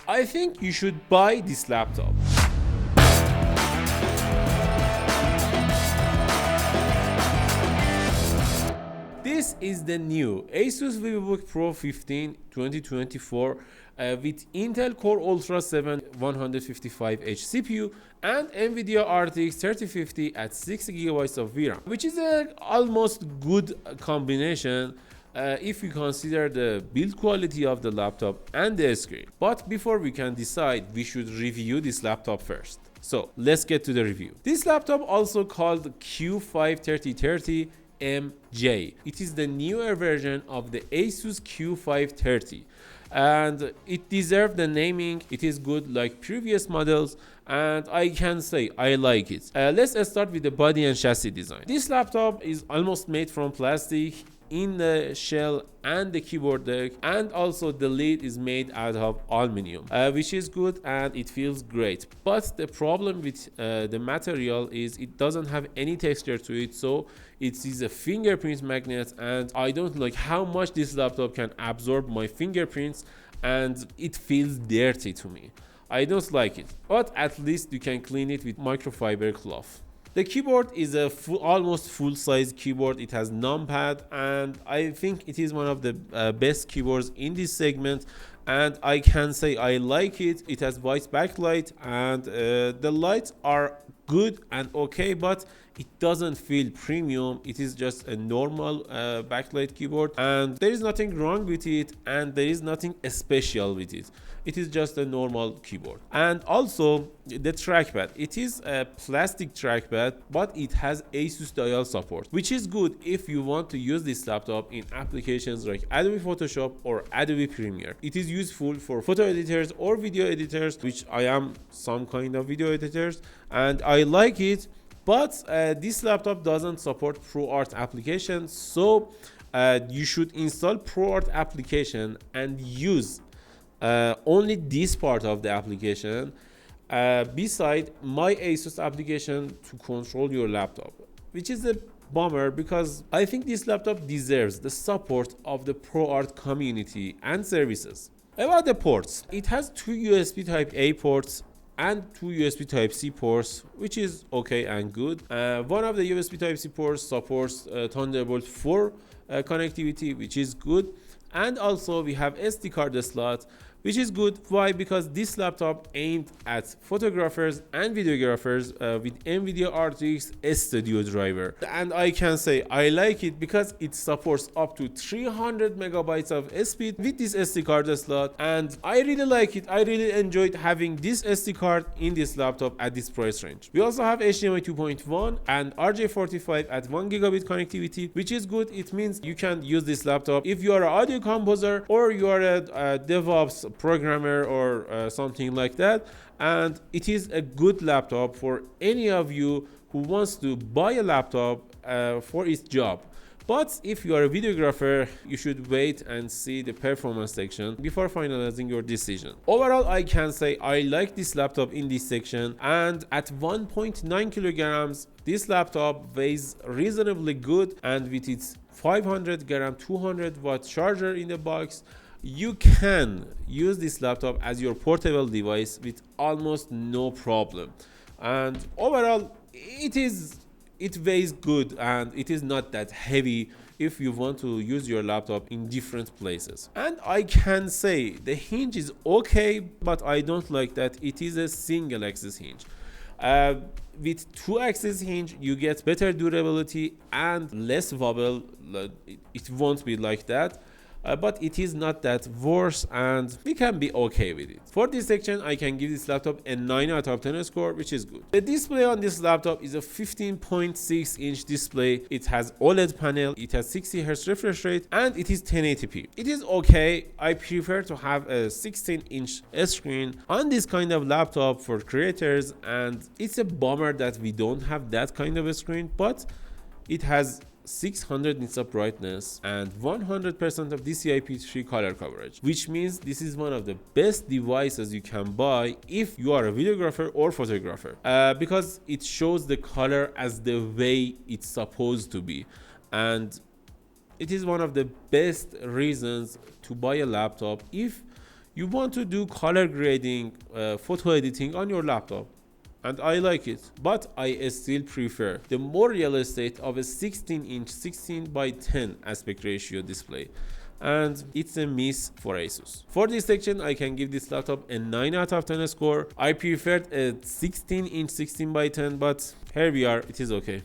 I think you should buy this laptop. This is the new ASUS Vivobook Pro 15 2024 with Intel Core Ultra 7 155H CPU and NVIDIA RTX 3050 at 6GB of VRAM, which is a almost good combination if you consider the build quality of the laptop and the screen. But before we can decide, we should review this laptop first. So let's get to the review. This laptop, also called Q533MJ, it is the newer version of the ASUS Q530 and it deserves the naming. It is good like previous models and I can say I like it. Let's start with the body and chassis design. This laptop is almost made from plastic in the shell and the keyboard deck, and also the lid is made out of aluminum, which is good and it feels great. But the problem with the material is it doesn't have any texture to it, so it is a fingerprint magnet and I don't like how much this laptop can absorb my fingerprints and it feels dirty to me. I don't like it, but at least you can clean it with microfiber cloth. The keyboard is a almost full-size keyboard. It has numpad and I think it is one of the best keyboards in this segment, and I can say I like it. It has white backlight and the lights are good and okay, but it doesn't feel premium. It is just a normal backlight keyboard and there is nothing wrong with it and there is nothing special with it. It is just a normal keyboard. And also the trackpad, it is a plastic trackpad but it has ASUS dial support, which is good if you want to use this laptop in applications like Adobe Photoshop or Adobe Premiere. It is useful for photo editors or video editors, which I am some kind of video editors and I like it. But this laptop doesn't support ProArt applications, so you should install ProArt application and use only this part of the application beside my ASUS application to control your laptop, which is a bummer because I think this laptop deserves the support of the ProArt community and services. About the ports, it has two USB Type A ports and two USB Type-C ports, which is okay and good. One of the USB Type-C ports supports Thunderbolt 4 connectivity, which is good. And also we have SD card slot, which is good. Why? Because this laptop aimed at photographers and videographers with NVIDIA RTX Studio driver. And I can say I like it because it supports up to 300 megabytes of speed with this SD card slot. And I really like it. I really enjoyed having this SD card in this laptop at this price range. We also have HDMI 2.1 and RJ45 at 1 gigabit connectivity, which is good. It means you can use this laptop if you are an audio composer or you are a DevOps programmer or something like that, and it is a good laptop for any of you who wants to buy a laptop for its job. But if you are a videographer, you should wait and see the performance section before finalizing your decision. Overall, I can say I like this laptop in this section, and at 1.9 kilograms, this laptop weighs reasonably good, and with its 500 gram 200 watt charger in the box, you can use this laptop as your portable device with almost no problem. And overall, it weighs good and it is not that heavy if you want to use your laptop in different places. And I can say the hinge is okay, but I don't like that it is a single axis hinge. With two axis hinge you get better durability and less wobble. It won't be like that. But it is not that worse and we can be okay with it. For this section, I can give this laptop a 9 out of 10 score, which is good. The display on this laptop is a 15.6 inch display. It has OLED panel, it has 60 Hz refresh rate, and it is 1080p. It is okay. I prefer to have a 16 inch screen on this kind of laptop for creators, and it's a bummer that we don't have that kind of a screen, but it has 600 nits of brightness and 100% of DCI-P3 color coverage, which means this is one of the best devices you can buy if you are a videographer or photographer, because it shows the color as the way it's supposed to be, and it is one of the best reasons to buy a laptop if You want to do color grading, photo editing on your laptop, and I like it, but I still prefer the more real estate of a 16-inch 16 by 10 aspect ratio display, and it's a miss for ASUS. For this section, I can give this laptop a 9 out of 10 score. I preferred a 16-inch 16 by 10, but here we are, it is okay.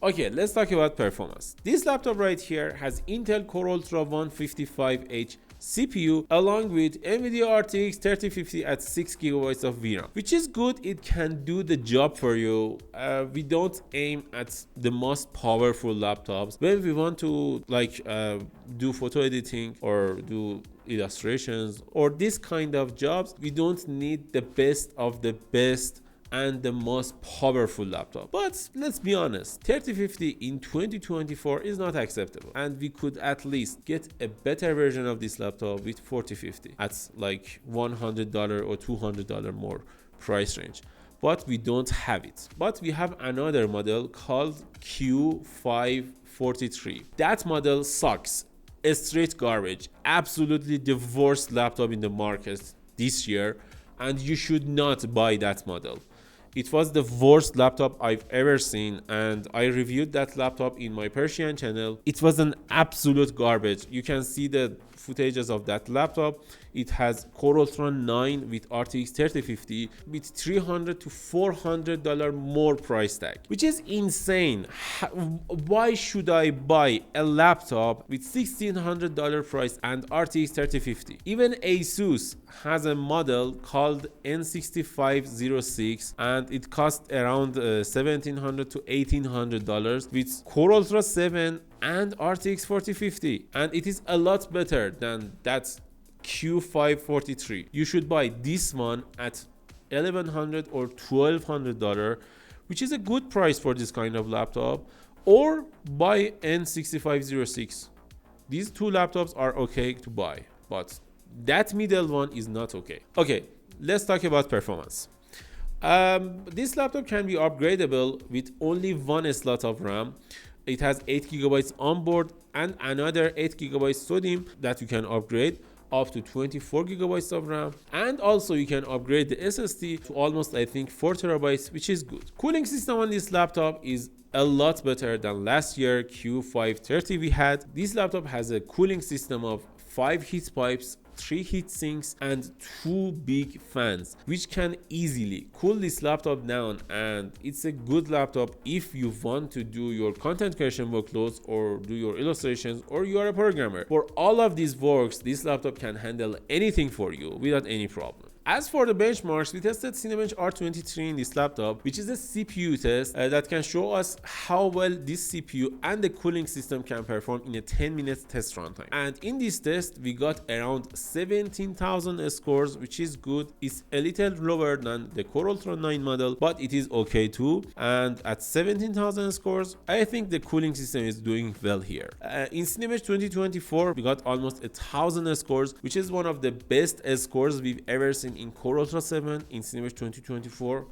Okay, let's talk about performance. This laptop right here has Intel Core Ultra 155H CPU along with NVIDIA RTX 3050 at 6GB of VRAM, which is good. It can do the job for you. We don't aim at the most powerful laptops when we want to do photo editing or do illustrations or this kind of jobs. We don't need the best of the best and the most powerful laptop. But let's be honest, 3050 in 2024 is not acceptable, and we could at least get a better version of this laptop with 4050 at like $100 or $200 more price range. But we don't have it. But we have another model called Q533. That model sucks. A straight garbage. Absolutely the worst laptop in the market this year, and you should not buy that model. It was the worst laptop I've ever seen, and I reviewed that laptop in my Persian channel. It was an absolute garbage. You can see the footages of that laptop. It has Core Ultra 9 with RTX 3050 with $300 to $400 more price tag, which is insane. Why should I buy a laptop with $1,600 price and RTX 3050? Even ASUS has a model called N6506, and it costs around $1,700 to $1,800 with Core Ultra 7 and RTX 4050, and it is a lot better than that Q543. You should buy this one at $1,100 or $1,200, which is a good price for this kind of laptop, or buy N6506. These two laptops are okay to buy, but that middle one is not okay. Okay, let's talk about performance. This laptop can be upgradable with only one slot of RAM. It has 8GB on board and another 8GB SODIMM that you can upgrade up to 24GB of RAM, and also you can upgrade the SSD to almost, I think, 4TB, which is good. Cooling system on this laptop is a lot better than last year Q530 we had. This laptop has a cooling system of 5 heat pipes, 3 heat sinks and 2 big fans, which can easily cool this laptop down, and it's a good laptop if you want to do your content creation workloads or do your illustrations or you are a programmer. For all of these works, this laptop can handle anything for you without any problem. As for the benchmarks, we tested Cinebench R23 in this laptop, which is a CPU test that can show us how well this CPU and the cooling system can perform in a 10-minute test runtime. And in this test, we got around 17,000 scores, which is good. It's a little lower than the Core Ultra 9 model, but it is okay too. And at 17,000 scores, I think the cooling system is doing well here. In Cinebench 2024, we got almost 1,000 scores, which is one of the best scores we've ever seen in Core Ultra 7 in Cinebench 2024.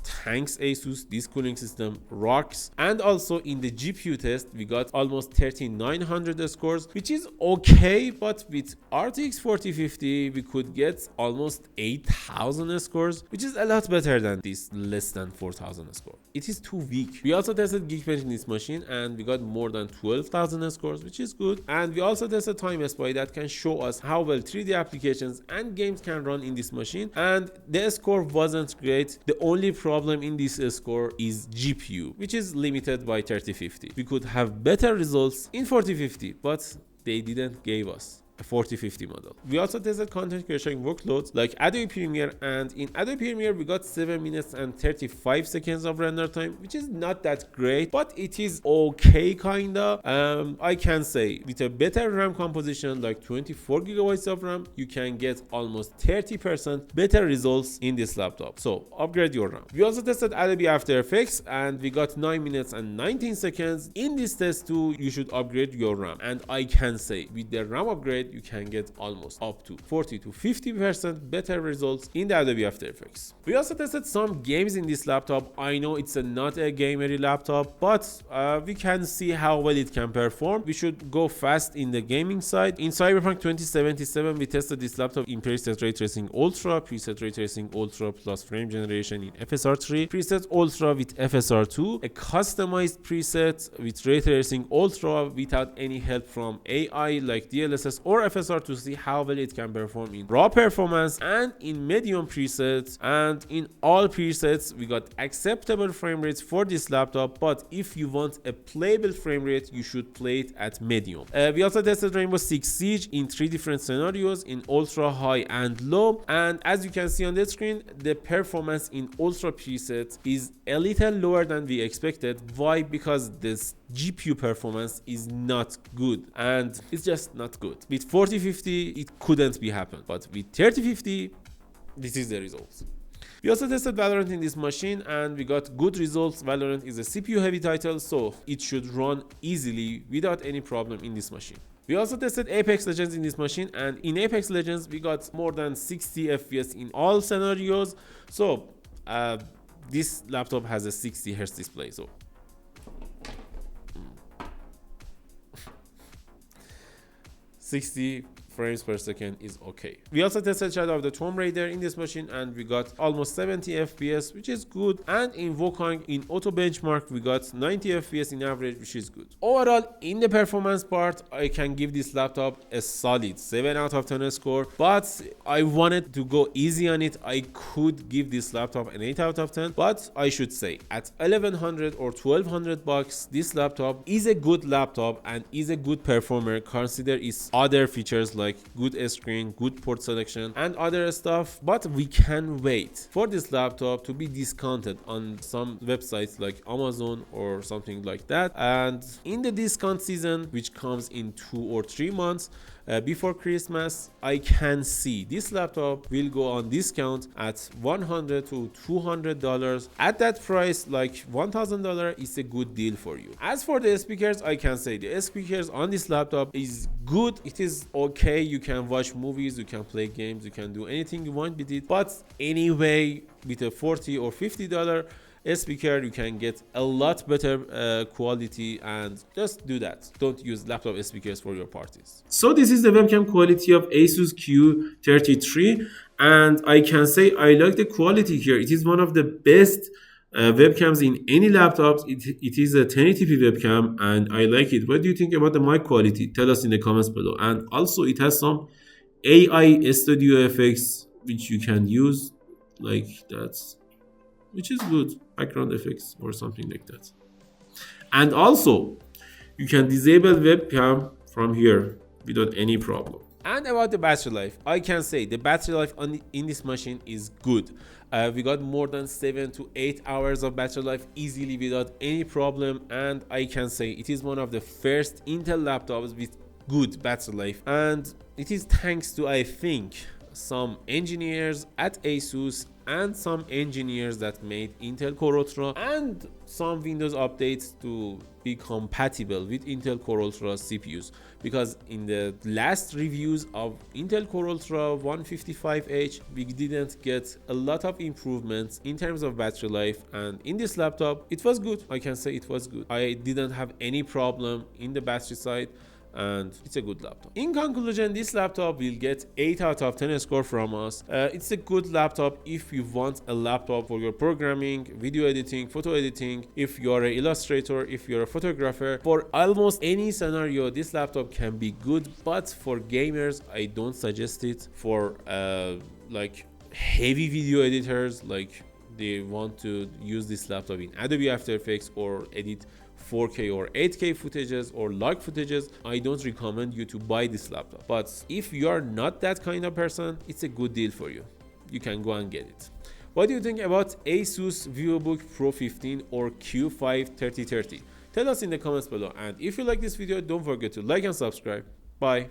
Thanks ASUS, this cooling system rocks. And also in the GPU test, we got almost 3,900 scores, which is okay, but with RTX 4050 we could get almost 8,000 scores, which is a lot better than this less than 4,000 score. It is too weak. We also tested Geekbench in this machine and we got more than 12,000 scores, which is good. And we also tested Time Spy that can show us how well 3D applications and games can run in this machine, and the score wasn't great. The only problem in this score is GPU, which is limited by 3050. We could have better results in 4050, but they didn't give us a 4050 model. We also tested content creation workloads like Adobe Premiere, and in Adobe Premiere we got 7 minutes and 35 seconds of render time, which is not that great, but it is okay kinda. I can say with a better RAM composition like 24GB of RAM, you can get almost 30% better results in this laptop. So upgrade your RAM. We also tested Adobe After Effects and we got 9 minutes and 19 seconds. In this test too, you should upgrade your RAM, and I can say with the RAM upgrade you can get almost up to 40 to 50% better results in the Adobe After Effects. We also tested some games in this laptop. I know it's not a gamery laptop, but we can see how well it can perform. We should go fast in the gaming side. In Cyberpunk 2077, we tested this laptop in preset ray tracing ultra, preset ray tracing ultra plus frame generation in FSR3, preset ultra with FSR2, a customized preset with ray tracing ultra without any help from AI like DLSS or FSR to see how well it can perform in raw performance and in medium presets. And in all presets we got acceptable frame rates for this laptop, but if you want a playable frame rate you should play it at medium. We also tested Rainbow Six Siege in 3 different scenarios, in ultra, high and low, and as you can see on the screen, the performance in ultra preset is a little lower than we expected. Why? Because this GPU performance is not good, and it's just not good. With 4050 it couldn't be happen, but with 3050 this is the results. We also tested Valorant in this machine and we got good results. Valorant is a CPU heavy title, so it should run easily without any problem in this machine. We also tested Apex Legends in this machine, and in Apex Legends we got more than 60 FPS in all scenarios. So this laptop has a 60 Hz display, so 60 frames per second is okay. We also tested Shadow of the Tomb Raider in this machine and we got almost 70 FPS, which is good. And in Wukong in auto benchmark we got 90 FPS in average, which is good. Overall, in the performance part, I can give this laptop a solid 7 out of 10 score, but I wanted to go easy on it. I could give this laptop an 8 out of 10, but I should say at 1100 or 1200 bucks, this laptop is a good laptop and is a good performer. Consider its other features like good screen, good port selection and other stuff, but we can wait for this laptop to be discounted on some websites like Amazon or something like that. And in the discount season, which comes in 2 or 3 months before Christmas, I can see this laptop will go on discount at $100 to $200. At that price, like $1,000, is a good deal for you. As for the speakers, I can say the speakers on this laptop is good. It is okay. You can watch movies, you can play games, you can do anything you want with it. But anyway, with a $40 or $50 speaker, you can get a lot better quality, and just do that. Don't use laptop speakers for your parties. So this is the webcam quality of ASUS Q533, and I can say I like the quality here. It is one of the best webcams in any laptops. It is a 1080p webcam and I like it. What do you think about the mic quality? Tell us in the comments below. And also it has some AI studio effects which you can use like that, which is good, background effects or something like that. And also you can disable webcam from here without any problem. And about the battery life, I can say the battery life in this machine is good. We got more than 7 to 8 hours of battery life easily without any problem, and I can say it is one of the first Intel laptops with good battery life, and it is thanks to, I think, some engineers at ASUS and some engineers that made Intel Core Ultra and some Windows updates to be compatible with Intel Core Ultra CPUs, because in the last reviews of Intel Core Ultra 155H we didn't get a lot of improvements in terms of battery life, and in this laptop it was good. I can say it was good. I didn't have any problem in the battery side, and it's a good laptop. In conclusion, this laptop will get 8 out of 10 score from us. It's a good laptop if you want a laptop for your programming, video editing, photo editing, if you're an illustrator, if you're a photographer. For almost any scenario this laptop can be good, but for gamers I don't suggest it. For like heavy video editors, like they want to use this laptop in Adobe After Effects or edit 4K or 8K footages or log footages, I don't recommend you to buy this laptop. But if you are not that kind of person, it's a good deal for you. You can go and get it. What do you think about ASUS Vivobook Pro 15 or Q53330? Tell us in the comments below, and if you like this video, don't forget to like and subscribe. Bye.